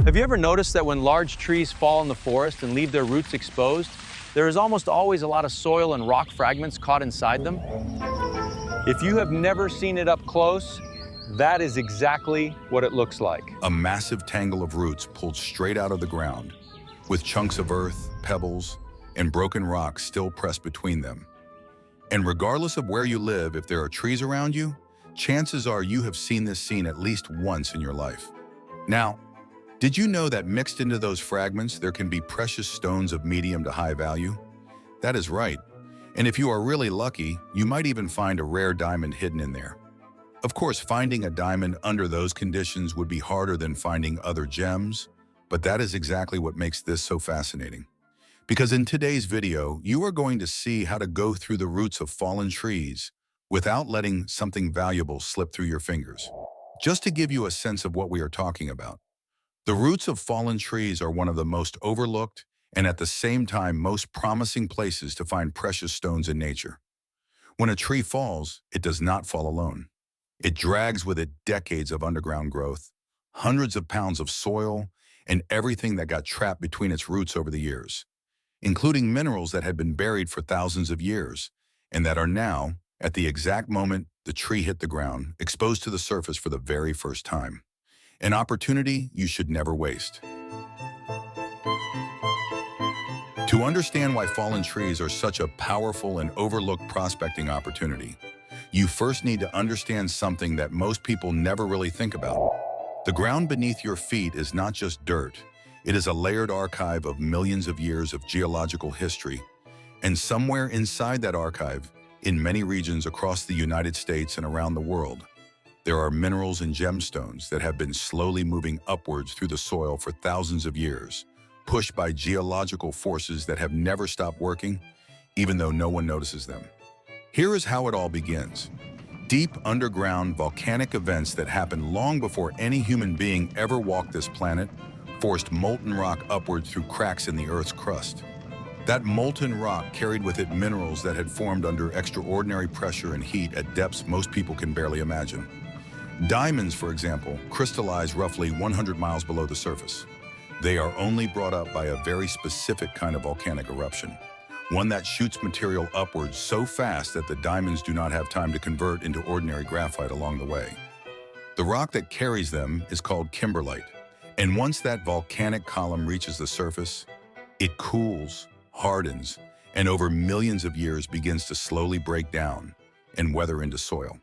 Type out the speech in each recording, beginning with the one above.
Have you ever noticed that when large trees fall in the forest and leave their roots exposed, there is almost always a lot of soil and rock fragments caught inside them? If you have never seen it up close, that is exactly what it looks like. A massive tangle of roots pulled straight out of the ground, with chunks of earth, pebbles, and broken rocks still pressed between them. And regardless of where you live, if there are trees around you, chances are you have seen this scene at least once in your life. Now, did you know that mixed into those fragments there can be precious stones of medium to high value? That is right. And if you are really lucky, you might even find a rare diamond hidden in there. Of course, finding a diamond under those conditions would be harder than finding other gems, but that is exactly what makes this so fascinating. Because in today's video, you are going to see how to go through the roots of fallen trees without letting something valuable slip through your fingers. Just to give you a sense of what we are talking about, the roots of fallen trees are one of the most overlooked and at the same time most promising places to find precious stones in nature. When a tree falls, it does not fall alone. It drags with it decades of underground growth, hundreds of pounds of soil, and everything that got trapped between its roots over the years, including minerals that had been buried for thousands of years and that are now, at the exact moment the tree hit the ground, exposed to the surface for the very first time. An opportunity you should never waste. To understand why fallen trees are such a powerful and overlooked prospecting opportunity, you first need to understand something that most people never really think about. The ground beneath your feet is not just dirt. It is a layered archive of millions of years of geological history. And somewhere inside that archive, in many regions across the United States and around the world, there are minerals and gemstones that have been slowly moving upwards through the soil for thousands of years, pushed by geological forces that have never stopped working, even though no one notices them. Here is how it all begins. Deep underground volcanic events that happened long before any human being ever walked this planet forced molten rock upward through cracks in the Earth's crust. That molten rock carried with it minerals that had formed under extraordinary pressure and heat at depths most people can barely imagine. Diamonds, for example, crystallize roughly 100 miles below the surface. They are only brought up by a very specific kind of volcanic eruption, one that shoots material upwards so fast that the diamonds do not have time to convert into ordinary graphite along the way. The rock that carries them is called kimberlite, and once that volcanic column reaches the surface, it cools, hardens, and over millions of years begins to slowly break down and weather into soil.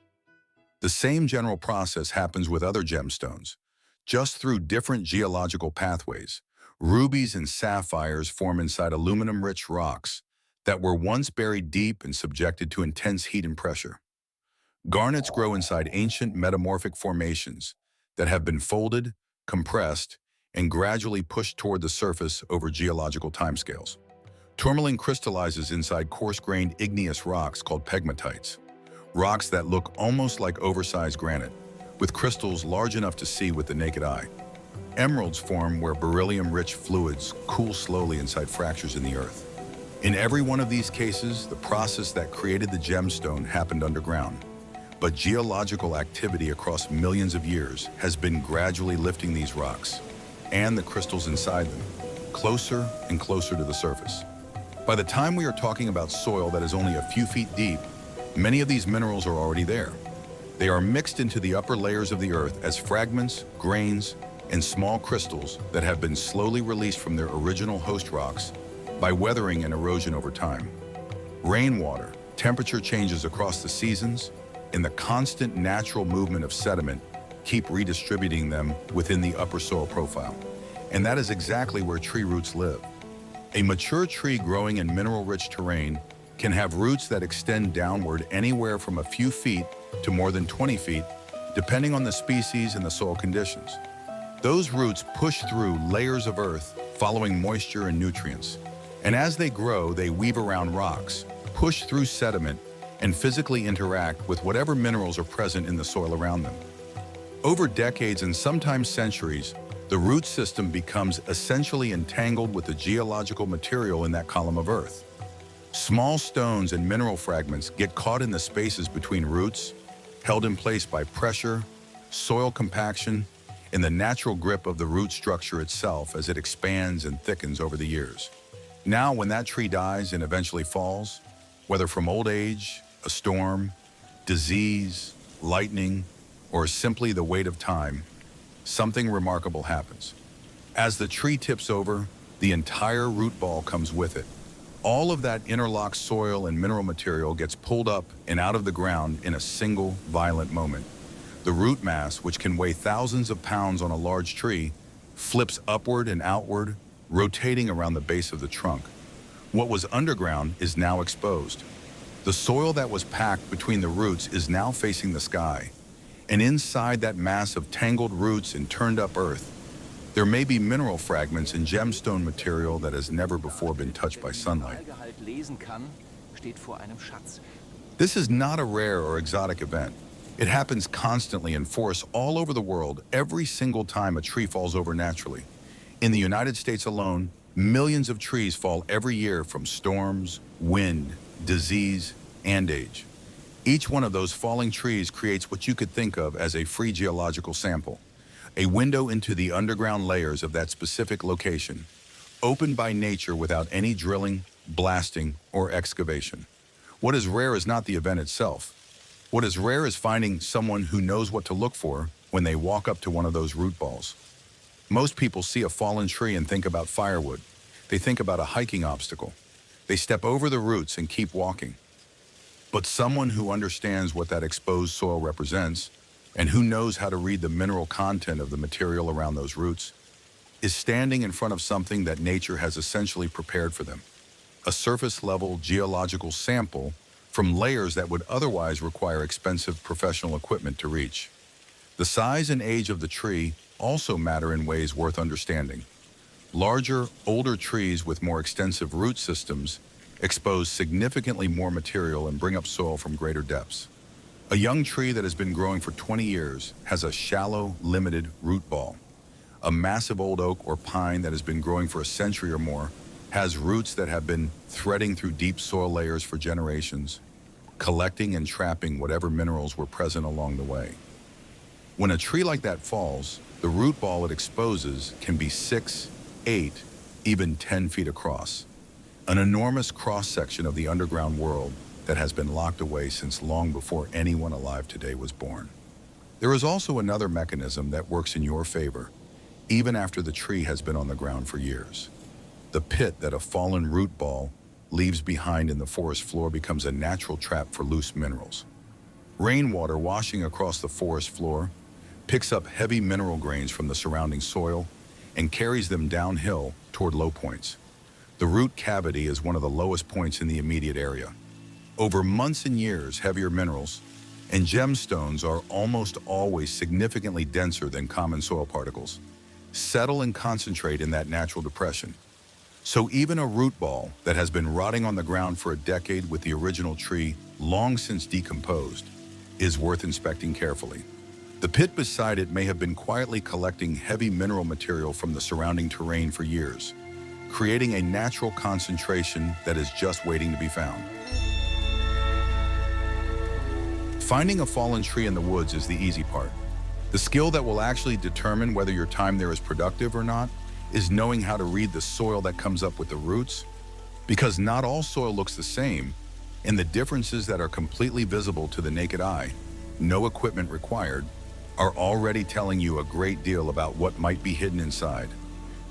The same general process happens with other gemstones. Just through different geological pathways, rubies and sapphires form inside aluminum-rich rocks that were once buried deep and subjected to intense heat and pressure. Garnets grow inside ancient metamorphic formations that have been folded, compressed, and gradually pushed toward the surface over geological timescales. Tourmaline crystallizes inside coarse-grained igneous rocks called pegmatites, rocks that look almost like oversized granite, with crystals large enough to see with the naked eye. Emeralds form where beryllium-rich fluids cool slowly inside fractures in the earth. In every one of these cases, the process that created the gemstone happened underground, but geological activity across millions of years has been gradually lifting these rocks and the crystals inside them closer and closer to the surface. By the time we are talking about soil that is only a few feet deep, many of these minerals are already there. They are mixed into the upper layers of the earth as fragments, grains, and small crystals that have been slowly released from their original host rocks by weathering and erosion over time. Rainwater, temperature changes across the seasons, and the constant natural movement of sediment keep redistributing them within the upper soil profile. And that is exactly where tree roots live. A mature tree growing in mineral-rich terrain can have roots that extend downward anywhere from a few feet to more than 20 feet, depending on the species and the soil conditions. Those roots push through layers of earth, following moisture and nutrients. And as they grow, they weave around rocks, push through sediment, and physically interact with whatever minerals are present in the soil around them. Over decades and sometimes centuries, the root system becomes essentially entangled with the geological material in that column of earth. Small stones and mineral fragments get caught in the spaces between roots, held in place by pressure, soil compaction, in the natural grip of the root structure itself as it expands and thickens over the years. Now, when that tree dies and eventually falls, whether from old age, a storm, disease, lightning, or simply the weight of time, something remarkable happens. As the tree tips over, the entire root ball comes with it. All of that interlocked soil and mineral material gets pulled up and out of the ground in a single violent moment. The root mass, which can weigh thousands of pounds on a large tree, flips upward and outward, rotating around the base of the trunk. What was underground is now exposed. The soil that was packed between the roots is now facing the sky. And inside that mass of tangled roots and turned up earth, there may be mineral fragments and gemstone material that has never before been touched by sunlight. This is not a rare or exotic event. It happens constantly in forests all over the world every single time a tree falls over naturally. In the United States alone, millions of trees fall every year from storms, wind, disease, and age. Each one of those falling trees creates what you could think of as a free geological sample, a window into the underground layers of that specific location, opened by nature without any drilling, blasting, or excavation. What is rare is not the event itself. What is rare is finding someone who knows what to look for when they walk up to one of those root balls. Most people see a fallen tree and think about firewood. They think about a hiking obstacle. They step over the roots and keep walking. But someone who understands what that exposed soil represents and who knows how to read the mineral content of the material around those roots is standing in front of something that nature has essentially prepared for them, a surface-level geological sample from layers that would otherwise require expensive professional equipment to reach. The size and age of the tree also matter in ways worth understanding. Larger, older trees with more extensive root systems expose significantly more material and bring up soil from greater depths. A young tree that has been growing for 20 years has a shallow, limited root ball. A massive old oak or pine that has been growing for a century or more has roots that have been threading through deep soil layers for generations, collecting and trapping whatever minerals were present along the way. When a tree like that falls, the root ball it exposes can be 6, 8, even 10 feet across. An enormous cross-section of the underground world that has been locked away since long before anyone alive today was born. There is also another mechanism that works in your favor, even after the tree has been on the ground for years. The pit that a fallen root ball leaves behind in the forest floor becomes a natural trap for loose minerals. Rainwater washing across the forest floor picks up heavy mineral grains from the surrounding soil and carries them downhill toward low points. The root cavity is one of the lowest points in the immediate area. Over months and years, heavier minerals and gemstones are almost always significantly denser than common soil particles, settle and concentrate in that natural depression. So even a root ball that has been rotting on the ground for a decade with the original tree long since decomposed is worth inspecting carefully. The pit beside it may have been quietly collecting heavy mineral material from the surrounding terrain for years, creating a natural concentration that is just waiting to be found. Finding a fallen tree in the woods is the easy part. The skill that will actually determine whether your time there is productive or not is knowing how to read the soil that comes up with the roots, because not all soil looks the same, and the differences that are completely visible to the naked eye, no equipment required, are already telling you a great deal about what might be hidden inside.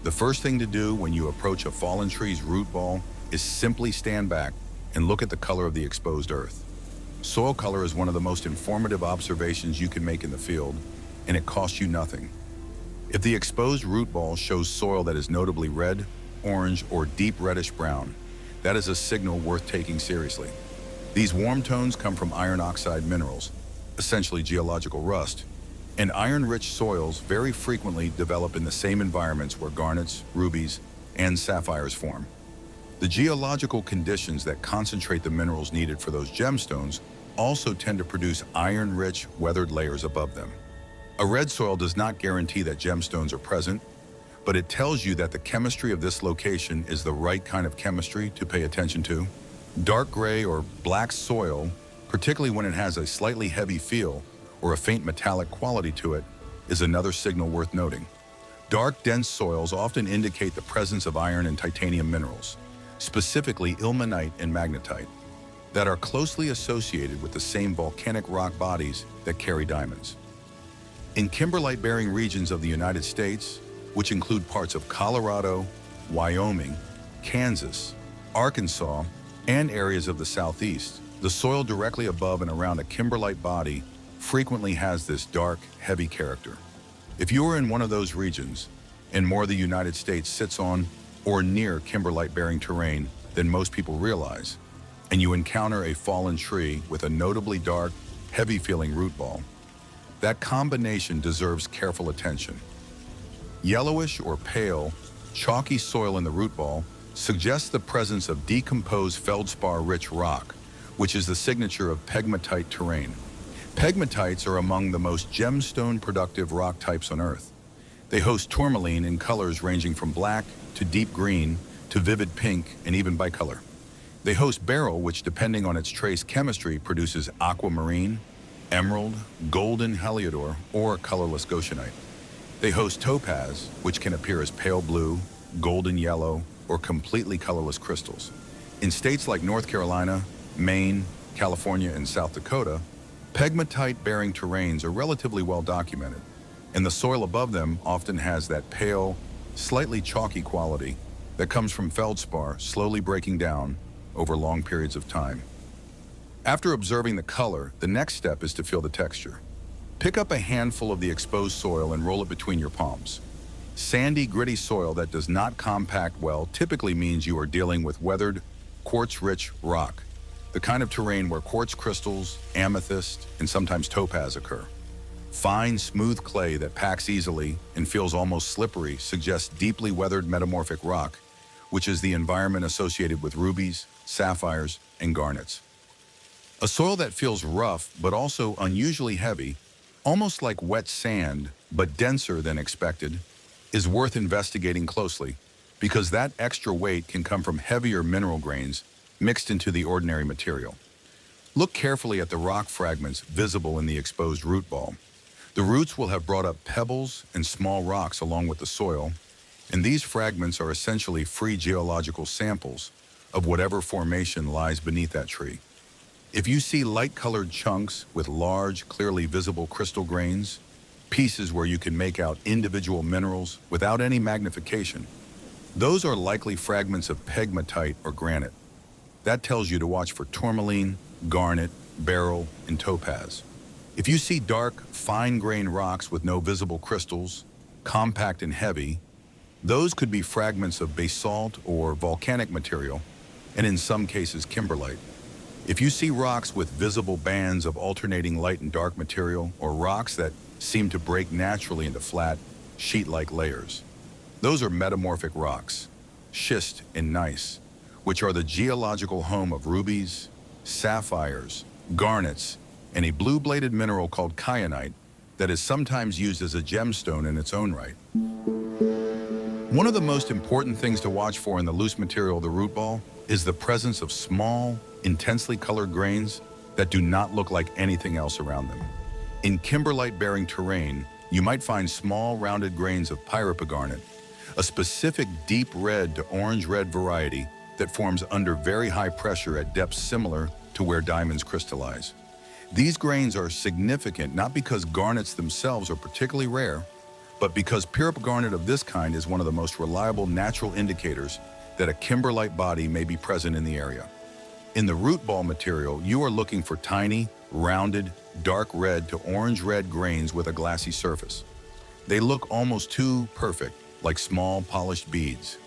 The first thing to do when you approach a fallen tree's root ball is simply stand back and look at the color of the exposed earth. Soil color is one of the most informative observations you can make in the field, and it costs you nothing. If the exposed root ball shows soil that is notably red, orange, or deep reddish brown, that is a signal worth taking seriously. These warm tones come from iron oxide minerals, essentially geological rust, and iron-rich soils very frequently develop in the same environments where garnets, rubies, and sapphires form. The geological conditions that concentrate the minerals needed for those gemstones also tend to produce iron-rich, weathered layers above them. A red soil does not guarantee that gemstones are present, but it tells you that the chemistry of this location is the right kind of chemistry to pay attention to. Dark gray or black soil, particularly when it has a slightly heavy feel or a faint metallic quality to it, is another signal worth noting. Dark, dense soils often indicate the presence of iron and titanium minerals, specifically ilmenite and magnetite, that are closely associated with the same volcanic rock bodies that carry diamonds. In kimberlite-bearing regions of the United States, which include parts of Colorado, Wyoming, Kansas, Arkansas, and areas of the Southeast, the soil directly above and around a kimberlite body frequently has this dark, heavy character. If you are in one of those regions, and more of the United States sits on or near kimberlite-bearing terrain than most people realize, and you encounter a fallen tree with a notably dark, heavy-feeling root ball, that combination deserves careful attention. Yellowish or pale, chalky soil in the root ball suggests the presence of decomposed feldspar-rich rock, which is the signature of pegmatite terrain. Pegmatites are among the most gemstone-productive rock types on Earth. They host tourmaline in colors ranging from black to deep green to vivid pink and even bicolor. They host beryl, which depending on its trace chemistry produces aquamarine, emerald, golden heliodor, or colorless goshenite. They host topaz, which can appear as pale blue, golden yellow, or completely colorless crystals. In states like North Carolina, Maine, California, and South Dakota, pegmatite-bearing terrains are relatively well documented, and the soil above them often has that pale, slightly chalky quality that comes from feldspar slowly breaking down over long periods of time. After observing the color, the next step is to feel the texture. Pick up a handful of the exposed soil and roll it between your palms. Sandy, gritty soil that does not compact well typically means you are dealing with weathered, quartz-rich rock, the kind of terrain where quartz crystals, amethyst, and sometimes topaz occur. Fine, smooth clay that packs easily and feels almost slippery suggests deeply weathered metamorphic rock, which is the environment associated with rubies, sapphires, and garnets. A soil that feels rough but also unusually heavy, almost like wet sand but denser than expected, is worth investigating closely because that extra weight can come from heavier mineral grains mixed into the ordinary material. Look carefully at the rock fragments visible in the exposed root ball. The roots will have brought up pebbles and small rocks along with the soil, and these fragments are essentially free geological samples of whatever formation lies beneath that tree. If you see light-colored chunks with large, clearly visible crystal grains, pieces where you can make out individual minerals without any magnification, those are likely fragments of pegmatite or granite. That tells you to watch for tourmaline, garnet, beryl, and topaz. If you see dark, fine-grained rocks with no visible crystals, compact and heavy, those could be fragments of basalt or volcanic material, and in some cases kimberlite. If you see rocks with visible bands of alternating light and dark material, or rocks that seem to break naturally into flat, sheet-like layers, those are metamorphic rocks, schist and gneiss, which are the geological home of rubies, sapphires, garnets, and a blue-bladed mineral called kyanite that is sometimes used as a gemstone in its own right. One of the most important things to watch for in the loose material of the root ball is the presence of small, intensely colored grains that do not look like anything else around them. In kimberlite-bearing terrain, you might find small, rounded grains of pyropogarnet, a specific deep red to orange-red variety that forms under very high pressure at depths similar to where diamonds crystallize. These grains are significant not because garnets themselves are particularly rare, but because pyropogarnet of this kind is one of the most reliable natural indicators that a kimberlite body may be present in the area. In the root ball material, you are looking for tiny, rounded, dark red to orange-red grains with a glassy surface. They look almost too perfect, like small polished beads,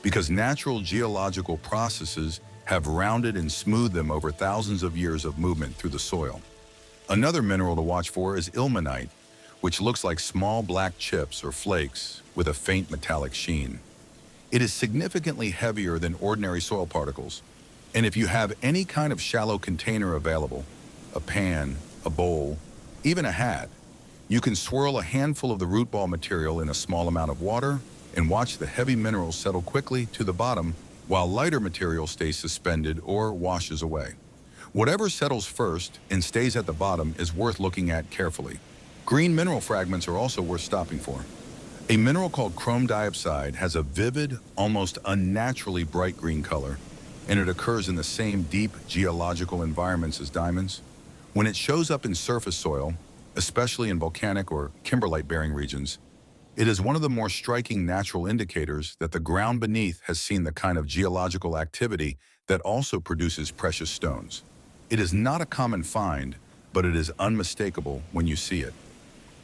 because natural geological processes have rounded and smoothed them over thousands of years of movement through the soil. Another mineral to watch for is ilmenite, which looks like small black chips or flakes with a faint metallic sheen. It is significantly heavier than ordinary soil particles, and if you have any kind of shallow container available, a pan, a bowl, even a hat, you can swirl a handful of the root ball material in a small amount of water and watch the heavy minerals settle quickly to the bottom while lighter material stays suspended or washes away. Whatever settles first and stays at the bottom is worth looking at carefully. Green mineral fragments are also worth stopping for. A mineral called chrome diopside has a vivid, almost unnaturally bright green color, and it occurs in the same deep geological environments as diamonds. When it shows up in surface soil, especially in volcanic or kimberlite-bearing regions, it is one of the more striking natural indicators that the ground beneath has seen the kind of geological activity that also produces precious stones. It is not a common find, but it is unmistakable when you see it.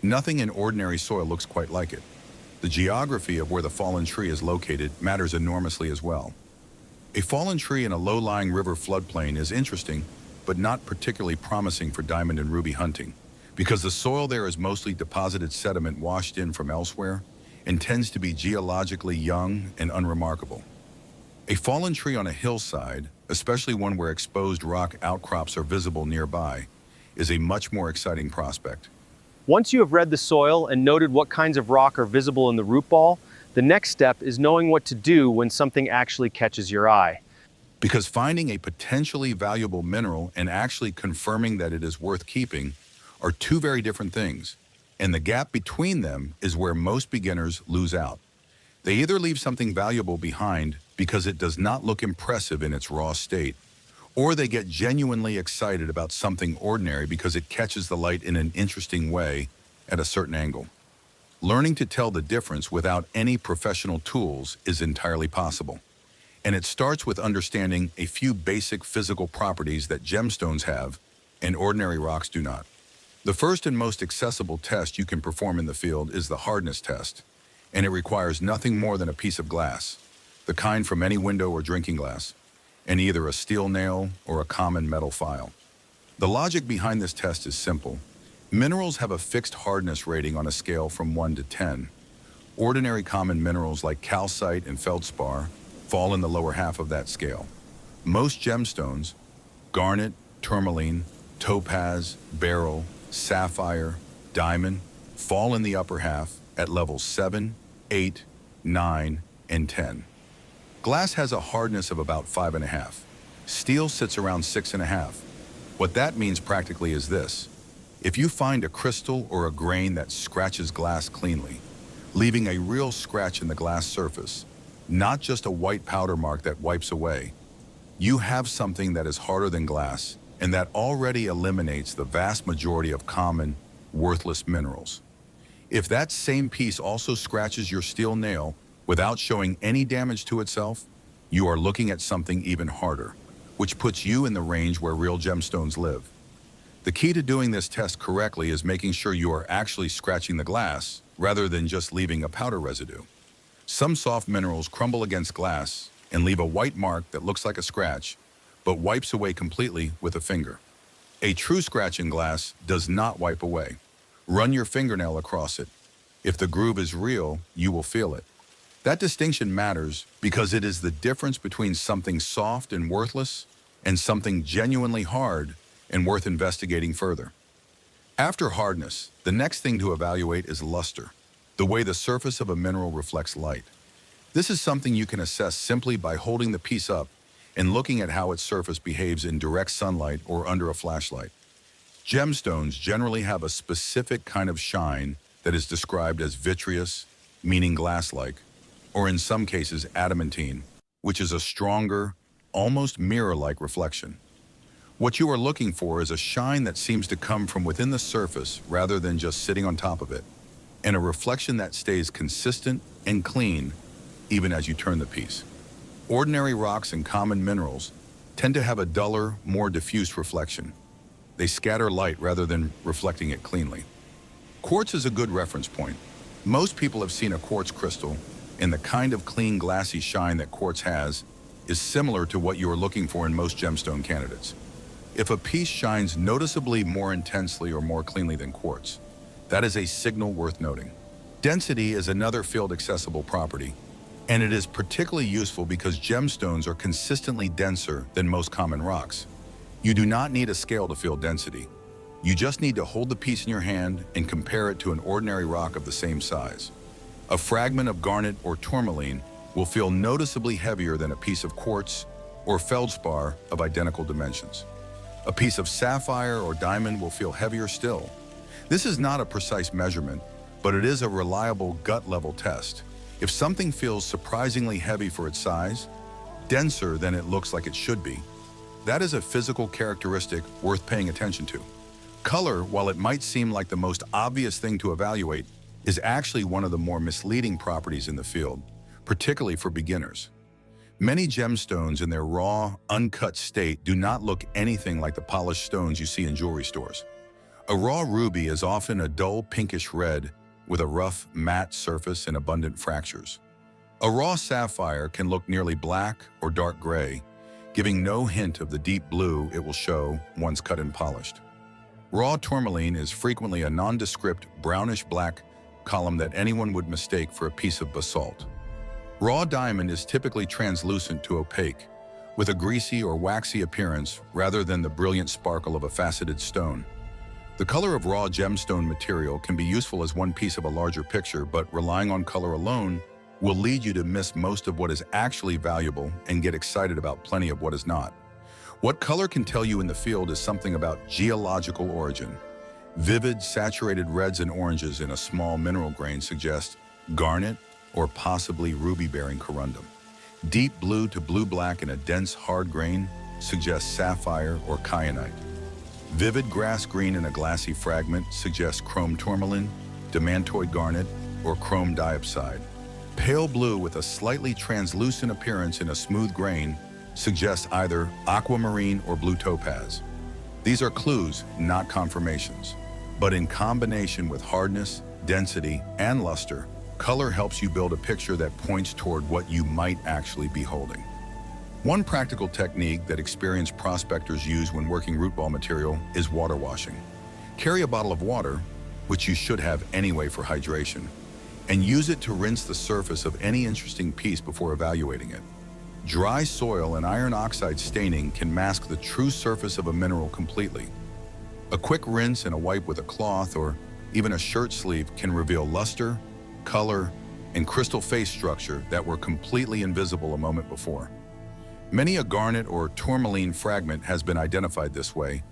Nothing in ordinary soil looks quite like it. The geography of where the fallen tree is located matters enormously as well. A fallen tree in a low-lying river floodplain is interesting, but not particularly promising for diamond and ruby hunting, because the soil there is mostly deposited sediment washed in from elsewhere and tends to be geologically young and unremarkable. A fallen tree on a hillside, especially one where exposed rock outcrops are visible nearby, is a much more exciting prospect. Once you have read the soil and noted what kinds of rock are visible in the root ball, the next step is knowing what to do when something actually catches your eye. Because finding a potentially valuable mineral and actually confirming that it is worth keeping are two very different things, and the gap between them is where most beginners lose out. They either leave something valuable behind because it does not look impressive in its raw state, or they get genuinely excited about something ordinary because it catches the light in an interesting way at a certain angle. Learning to tell the difference without any professional tools is entirely possible. And it starts with understanding a few basic physical properties that gemstones have and ordinary rocks do not. The first and most accessible test you can perform in the field is the hardness test, and it requires nothing more than a piece of glass, the kind from any window or drinking glass, and either a steel nail or a common metal file. The logic behind this test is simple. Minerals have a fixed hardness rating on a scale from 1 to 10. Ordinary common minerals like calcite and feldspar fall in the lower half of that scale. Most gemstones, garnet, tourmaline, topaz, beryl, sapphire, diamond, fall in the upper half at levels 7, 8, 9, and 10. Glass has a hardness of about 5.5. Steel sits around 6.5. What that means practically is this. If you find a crystal or a grain that scratches glass cleanly, leaving a real scratch in the glass surface, not just a white powder mark that wipes away, you have something that is harder than glass and that already eliminates the vast majority of common, worthless minerals. If that same piece also scratches your steel nail without showing any damage to itself, you are looking at something even harder, which puts you in the range where real gemstones live. The key to doing this test correctly is making sure you are actually scratching the glass rather than just leaving a powder residue. Some soft minerals crumble against glass and leave a white mark that looks like a scratch, but wipes away completely with a finger. A true scratch in glass does not wipe away. Run your fingernail across it. If the groove is real, you will feel it. That distinction matters because it is the difference between something soft and worthless and something genuinely hard and worth investigating further. After hardness, the next thing to evaluate is luster, the way the surface of a mineral reflects light. This is something you can assess simply by holding the piece up and looking at how its surface behaves in direct sunlight or under a flashlight. Gemstones generally have a specific kind of shine that is described as vitreous, meaning glass-like, or in some cases adamantine, which is a stronger, almost mirror-like reflection. What you are looking for is a shine that seems to come from within the surface rather than just sitting on top of it, and a reflection that stays consistent and clean even as you turn the piece. Ordinary rocks and common minerals tend to have a duller, more diffuse reflection. They scatter light rather than reflecting it cleanly. Quartz is a good reference point. Most people have seen a quartz crystal, and the kind of clean, glassy shine that quartz has is similar to what you are looking for in most gemstone candidates. If a piece shines noticeably more intensely or more cleanly than quartz, that is a signal worth noting. Density is another field-accessible property, and it is particularly useful because gemstones are consistently denser than most common rocks. You do not need a scale to feel density. You just need to hold the piece in your hand and compare it to an ordinary rock of the same size. A fragment of garnet or tourmaline will feel noticeably heavier than a piece of quartz or feldspar of identical dimensions. A piece of sapphire or diamond will feel heavier still. This is not a precise measurement, but it is a reliable gut-level test. If something feels surprisingly heavy for its size, denser than it looks like it should be, that is a physical characteristic worth paying attention to. Color, while it might seem like the most obvious thing to evaluate, is actually one of the more misleading properties in the field, particularly for beginners. Many gemstones in their raw, uncut state do not look anything like the polished stones you see in jewelry stores. A raw ruby is often a dull pinkish red with a rough, matte surface and abundant fractures. A raw sapphire can look nearly black or dark gray, giving no hint of the deep blue it will show once cut and polished. Raw tourmaline is frequently a nondescript brownish-black column that anyone would mistake for a piece of basalt. Raw diamond is typically translucent to opaque, with a greasy or waxy appearance rather than the brilliant sparkle of a faceted stone. The color of raw gemstone material can be useful as one piece of a larger picture, but relying on color alone will lead you to miss most of what is actually valuable and get excited about plenty of what is not. What color can tell you in the field is something about geological origin. Vivid, saturated reds and oranges in a small mineral grain suggest garnet or possibly ruby-bearing corundum. Deep blue to blue-black in a dense, hard grain suggests sapphire or kyanite. Vivid grass green in a glassy fragment suggests chrome tourmaline, demantoid garnet, or chrome diopside. Pale blue with a slightly translucent appearance in a smooth grain suggests either aquamarine or blue topaz. These are clues, not confirmations. But in combination with hardness, density, and luster, color helps you build a picture that points toward what you might actually be holding. One practical technique that experienced prospectors use when working root ball material is water washing. Carry a bottle of water, which you should have anyway for hydration, and use it to rinse the surface of any interesting piece before evaluating it. Dry soil and iron oxide staining can mask the true surface of a mineral completely. A quick rinse and a wipe with a cloth or even a shirt sleeve can reveal luster, color, and crystal face structure that were completely invisible a moment before. Many a garnet or tourmaline fragment has been identified this way,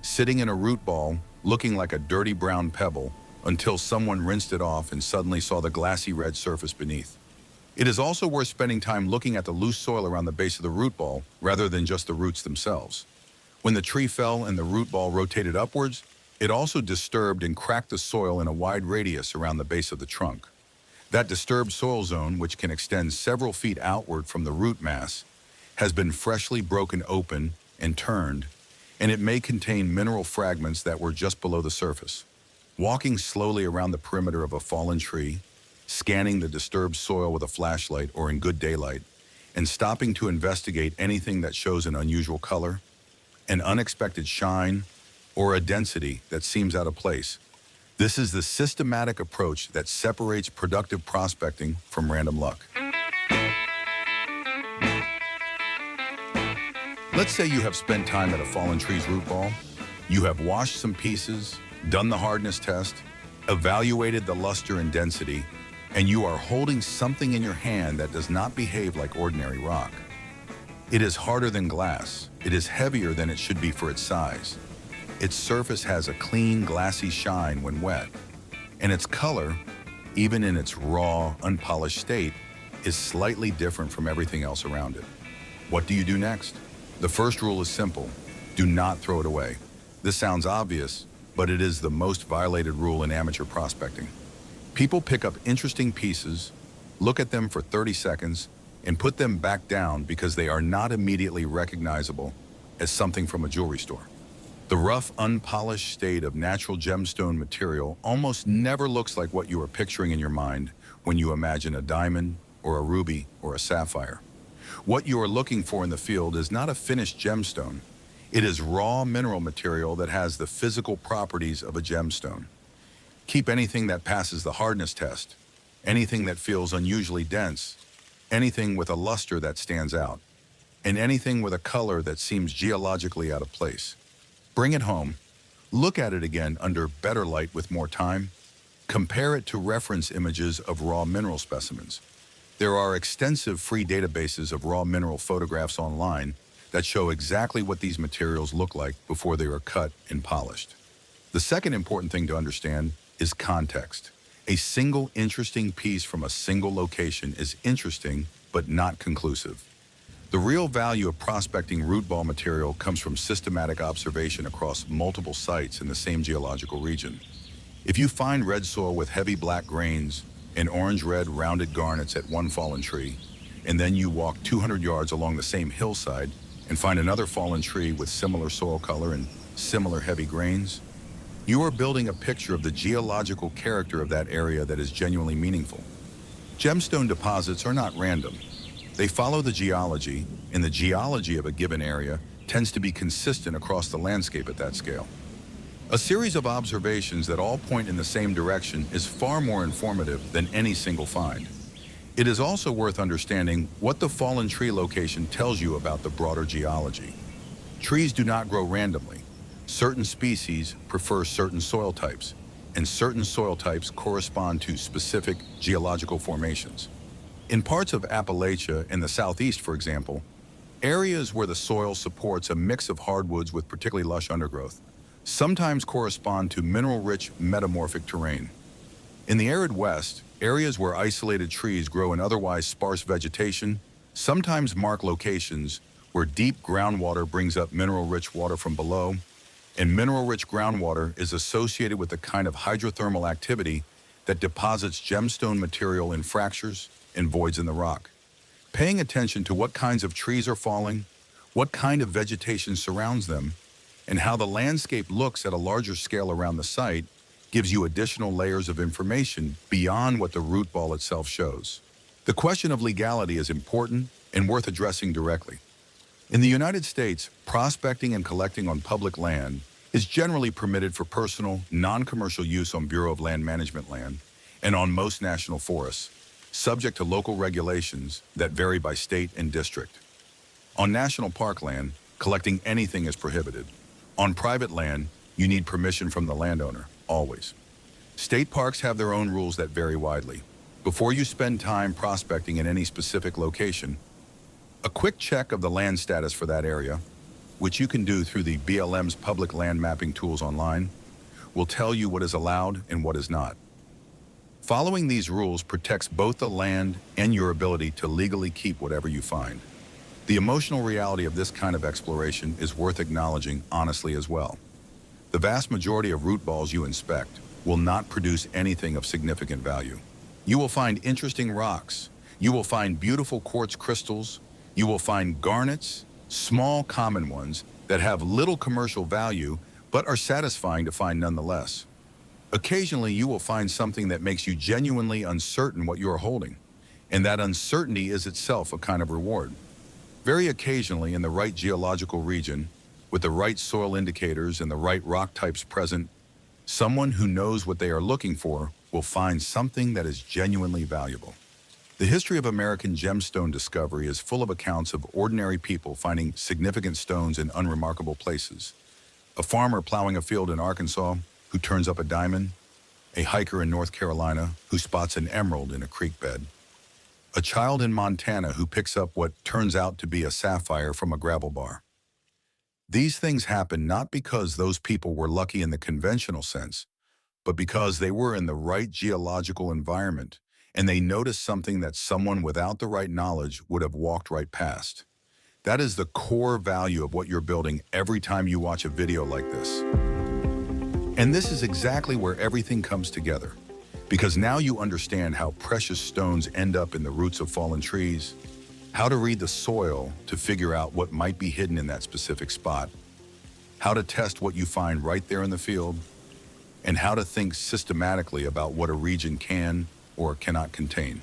sitting in a root ball looking like a dirty brown pebble until someone rinsed it off and suddenly saw the glassy red surface beneath. It is also worth spending time looking at the loose soil around the base of the root ball rather than just the roots themselves. When the tree fell and the root ball rotated upwards, it also disturbed and cracked the soil in a wide radius around the base of the trunk. That disturbed soil zone, which can extend several feet outward from the root mass, has been freshly broken open and turned, and it may contain mineral fragments that were just below the surface. Walking slowly around the perimeter of a fallen tree, scanning the disturbed soil with a flashlight or in good daylight, and stopping to investigate anything that shows an unusual color, an unexpected shine, or a density that seems out of place. This is the systematic approach that separates productive prospecting from random luck. Let's say you have spent time at a fallen tree's root ball. You have washed some pieces, done the hardness test, evaluated the luster and density, and you are holding something in your hand that does not behave like ordinary rock. It is harder than glass. It is heavier than it should be for its size. Its surface has a clean, glassy shine when wet, and its color, even in its raw, unpolished state, is slightly different from everything else around it. What do you do next? The first rule is simple: do not throw it away. This sounds obvious, but it is the most violated rule in amateur prospecting. People pick up interesting pieces, look at them for 30 seconds, and put them back down because they are not immediately recognizable as something from a jewelry store. The rough, unpolished state of natural gemstone material almost never looks like what you are picturing in your mind when you imagine a diamond or a ruby or a sapphire. What you are looking for in the field is not a finished gemstone. It is raw mineral material that has the physical properties of a gemstone. Keep anything that passes the hardness test, anything that feels unusually dense, anything with a luster that stands out, and anything with a color that seems geologically out of place. Bring it home, look at it again under better light with more time, compare it to reference images of raw mineral specimens. There are extensive free databases of raw mineral photographs online that show exactly what these materials look like before they are cut and polished. The second important thing to understand is context. A single interesting piece from a single location is interesting, but not conclusive. The real value of prospecting root ball material comes from systematic observation across multiple sites in the same geological region. If you find red soil with heavy black grains and orange-red rounded garnets at one fallen tree, and then you walk 200 yards along the same hillside and find another fallen tree with similar soil color and similar heavy grains, you are building a picture of the geological character of that area that is genuinely meaningful. Gemstone deposits are not random. They follow the geology, and the geology of a given area tends to be consistent across the landscape at that scale. A series of observations that all point in the same direction is far more informative than any single find. It is also worth understanding what the fallen tree location tells you about the broader geology. Trees do not grow randomly. Certain species prefer certain soil types, and certain soil types correspond to specific geological formations. In parts of Appalachia in the southeast, for example, areas where the soil supports a mix of hardwoods with particularly lush undergrowth sometimes correspond to mineral-rich metamorphic terrain. In the arid west, areas where isolated trees grow in otherwise sparse vegetation sometimes mark locations where deep groundwater brings up mineral-rich water from below, and mineral-rich groundwater is associated with the kind of hydrothermal activity that deposits gemstone material in fractures and voids in the rock. Paying attention to what kinds of trees are falling, what kind of vegetation surrounds them, and how the landscape looks at a larger scale around the site gives you additional layers of information beyond what the root ball itself shows. The question of legality is important and worth addressing directly. In the United States, prospecting and collecting on public land is generally permitted for personal, non-commercial use on Bureau of Land Management land and on most national forests, subject to local regulations that vary by state and district. On national park land, collecting anything is prohibited. On private land, you need permission from the landowner, always. State parks have their own rules that vary widely. Before you spend time prospecting in any specific location, a quick check of the land status for that area, which you can do through the BLM's public land mapping tools online, will tell you what is allowed and what is not. Following these rules protects both the land and your ability to legally keep whatever you find. The emotional reality of this kind of exploration is worth acknowledging honestly as well. The vast majority of root balls you inspect will not produce anything of significant value. You will find interesting rocks. You will find beautiful quartz crystals. You will find garnets, small common ones that have little commercial value but are satisfying to find nonetheless. Occasionally, you will find something that makes you genuinely uncertain what you are holding, and that uncertainty is itself a kind of reward. Very occasionally, in the right geological region, with the right soil indicators and the right rock types present, someone who knows what they are looking for will find something that is genuinely valuable. The history of American gemstone discovery is full of accounts of ordinary people finding significant stones in unremarkable places. A farmer plowing a field in Arkansas who turns up a diamond, a hiker in North Carolina who spots an emerald in a creek bed, a child in Montana who picks up what turns out to be a sapphire from a gravel bar. These things happen not because those people were lucky in the conventional sense, but because they were in the right geological environment and they noticed something that someone without the right knowledge would have walked right past. That is the core value of what you're building every time you watch a video like this. And this is exactly where everything comes together, because now you understand how precious stones end up in the roots of fallen trees, how to read the soil to figure out what might be hidden in that specific spot, how to test what you find right there in the field, and how to think systematically about what a region can or cannot contain.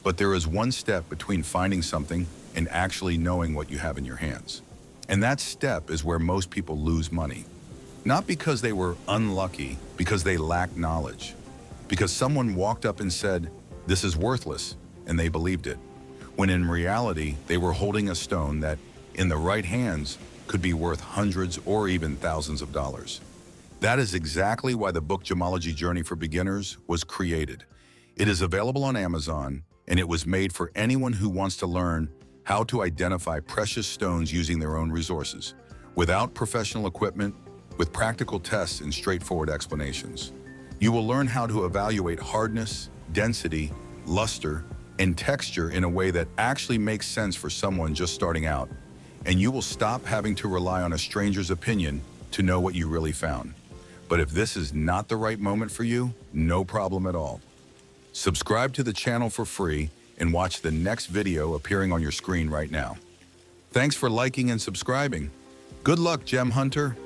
But there is one step between finding something and actually knowing what you have in your hands. And that step is where most people lose money. Not because they were unlucky, because they lacked knowledge. Because someone walked up and said, "This is worthless," and they believed it, when in reality, they were holding a stone that, in the right hands, could be worth hundreds or even thousands of dollars. That is exactly why the book Gemology Journey for Beginners was created. It is available on Amazon, and it was made for anyone who wants to learn how to identify precious stones using their own resources, without professional equipment, with practical tests and straightforward explanations. You will learn how to evaluate hardness, density, luster, and texture in a way that actually makes sense for someone just starting out, and you will stop having to rely on a stranger's opinion to know what you really found. But if this is not the right moment for you, no problem at all. Subscribe to the channel for free and watch the next video appearing on your screen right now. Thanks for liking and subscribing. Good luck, gem hunter.